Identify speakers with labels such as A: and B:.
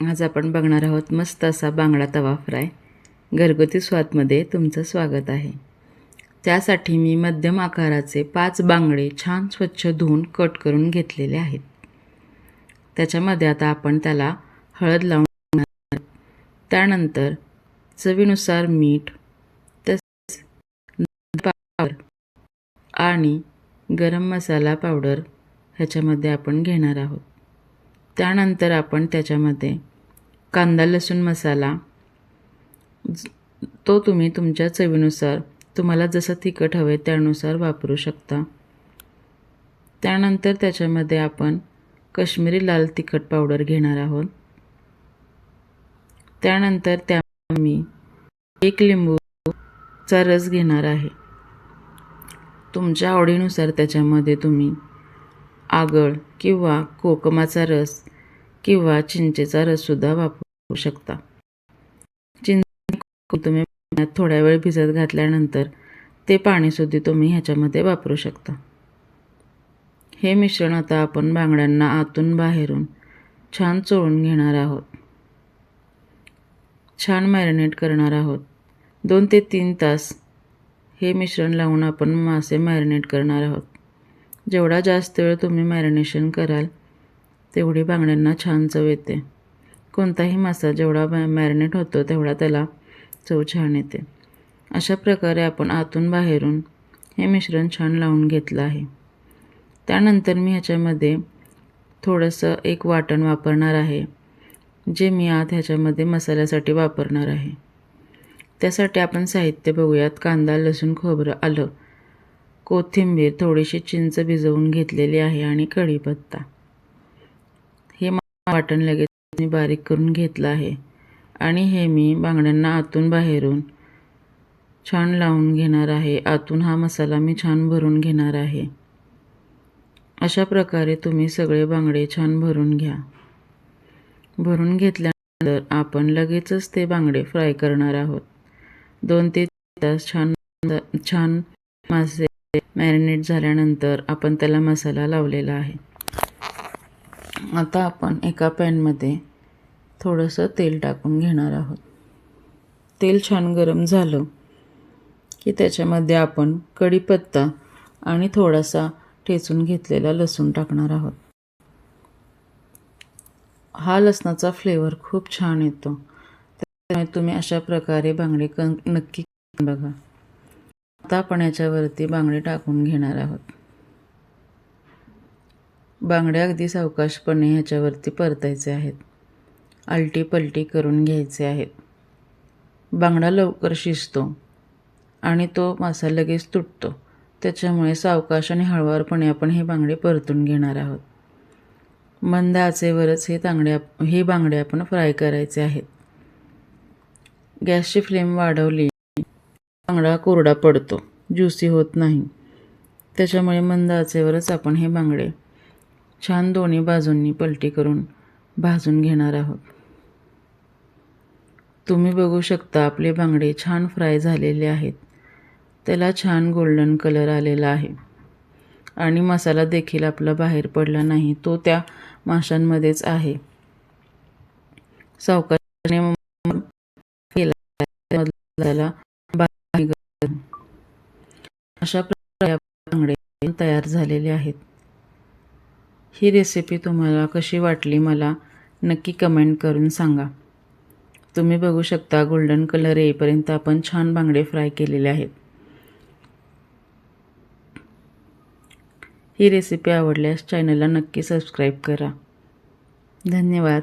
A: आज आपण बघणार आहोत मस्त असा बांगडा तवा फ्राय. घरगुती स्वादमध्ये तुमचं स्वागत आहे. त्यासाठी मी मध्यम आकाराचे 5 बांगडे छान स्वच्छ धुवून कट करून घेतलेले आहेत. त्याच्यामध्ये आता आपण त्याला हळद लावून त्यानंतर चवीनुसार मीठ, तसेच पावडर आणि गरम मसाला पावडर ह्याच्यामध्ये आपण घेणार आहोत. त्यानंतर आपण त्याच्यामध्ये कांदा लसूण मसाला तो तुम्ही तुमच्या चवीनुसार तुम्हाला जसं तिखट हवे त्यानुसार वापरू शकता. त्यानंतर त्याच्यामध्ये आपण काश्मीरी लाल तिखट पावडर घेणार आहोत. त्यानंतर त्यामध्ये मी 1 लिंबूचा रस घेणार आहे. तुमच्या आवडीनुसार त्याच्यामध्ये तुम्ही आगळ किंवा कोकमाचा रस किंवा चिंचेचा रस सुद्धा वापरू शकता. तुम्ही थोड्या वेळ भिजत घातल्यानंतर ते पाणी सुद्धा तुम्ही ह्याच्यामध्ये वापरू शकता. हे मिश्रण आता आपण बांगड्यांना आतून बाहेरून छान चोळून घेणार आहोत. छान मॅरिनेट करणार आहोत. 2 ते 3 तास हे मिश्रण लावून आपण मासे मॅरिनेट करणार आहोत. जेवढा जास्त वेळ तुम्ही मॅरिनेशन कराल तेवढी बांगड्यांना छान चव येते. कोणताही मासा जेवढा मॅरिनेट होतो तेवढा त्याला चव छान येते. अशा प्रकारे आपण आतून बाहेरून हे मिश्रण छान लावून घेतलं आहे. त्यानंतर मी ह्याच्यामध्ये थोडंसं एक वाटण वापरणार आहे, जे मी आत ह्याच्यामध्ये मसाल्यासाठी वापरणार आहे. त्यासाठी आपण साहित्य बघूयात. कांदा लसूण खोबरं आलं, कोथिंबीर, थोडीशी चिंच भिजवून घेतलेली आहे आणि कढीपत्ता. हे वाटण लगेच मी बारीक करून घेतलं आहे आणि हे मी बांगड्यांना आतून बाहेरून छान लावून घेणार आहे. आतून हा मसाला मी छान भरून घेणार आहे. अशा प्रकारे तुम्ही सगळे बांगडे छान भरून घ्या. भरून घेतल्यानंतर आपण लगेचच ते बांगडे फ्राय करणार आहोत. 2 ते 3 तास छान मासे मॅरिनेट झाल्यानंतर आपण त्याला मसाला लावलेला आहे. आता आपण एका पॅनमध्ये थोडंसं तेल टाकून घेणार आहोत. तेल छान गरम झालं की त्याच्यामध्ये आपण कढीपत्ता आणि थोडासा ठेचून घेतलेला लसूण टाकणार आहोत. हा लसणाचा फ्लेवर खूप छान येतो. त्यामुळे तुम्ही अशा प्रकारे बांगडे नक्की बघा. आता आपण याच्यावरती बांगडे टाकून घेणार आहोत. बांगडे अगदी सावकाशपणे ह्याच्यावरती परतायचे आहेत. आलटी पलटी करून घ्यायचे आहेत. बांगडा लवकर शिजतो आणि तो मासा लगेच तुटतो. त्याच्यामुळे सावकाश आणि हळूवारपणे आपण हे बांगडे परतून घेणार आहोत. मंद आचेवरच हे बांगडे आपण फ्राय करायचे आहेत. गॅसची फ्लेम वाढवली बांगडा कोरडा पडतो, ज्युसी होत नाही. त्याच्यामुळे मंद आचेवरच आपण हे बांगडे छान दोन्ही बाजूंनी पलटी करून भाजून घेणार आहोत. तुम्ही बघू शकता आपले बांगडे छान फ्राय झालेले आहेत. त्याला छान गोल्डन कलर आलेला आहे आणि मसाला देखील आपला बाहेर पडला नाही, तो त्या माशांमध्येच आहे. सावकाशाने अशा प्रकारे बांगडे तयार झालेले आहेत. ही रेसिपी तुम्हाला कशी वाटली मला नक्की कमेंट करून सांगा. तुम्ही बघू शकता गोल्डन कलर येईपर्यंत आपण छान बांगडे फ्राय केलेले आहेत. ही रेसिपी आवडल्यास चॅनलला नक्की सबस्क्राईब करा. धन्यवाद.